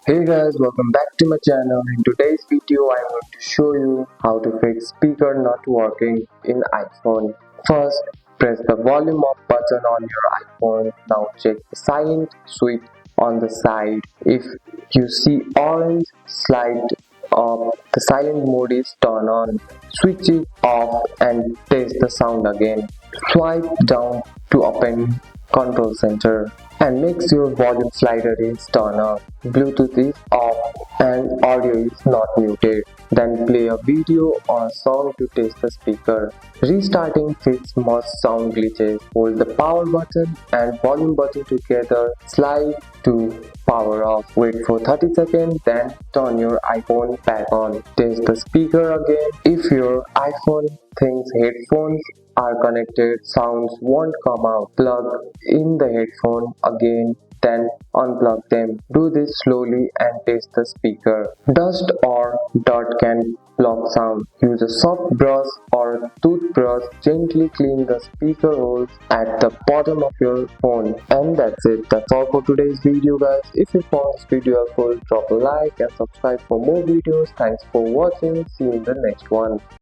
Hey guys, welcome back to my channel. In today's video, I'm going to show you how to fix speaker not working in iPhone. First, press the volume up button on your iPhone. Now check the silent switch on the side. If you see orange, slide up. The silent mode is turned on. Switch it off and test the sound again. Swipe down to open Control Center and make sure volume slider is turned up, Bluetooth is off and audio is not muted. Then play a video or a song to test the speaker. Restarting fix most sound glitches. Hold the power button and volume button together. Slide to power off. Wait for 30 seconds, then turn your iPhone back on. Test the speaker again. If your iPhone thinks headphones are connected, sounds won't come out. Plug in the headphone again, then unplug them. Do this slowly and test the speaker. Dust or dirt can block sound. Use a soft brush or a toothbrush. Gently clean the speaker holes at the bottom of your phone. And that's it. That's all for today's video, guys. If you found this video helpful, drop a like and subscribe for more videos. Thanks for watching. See you in the next one.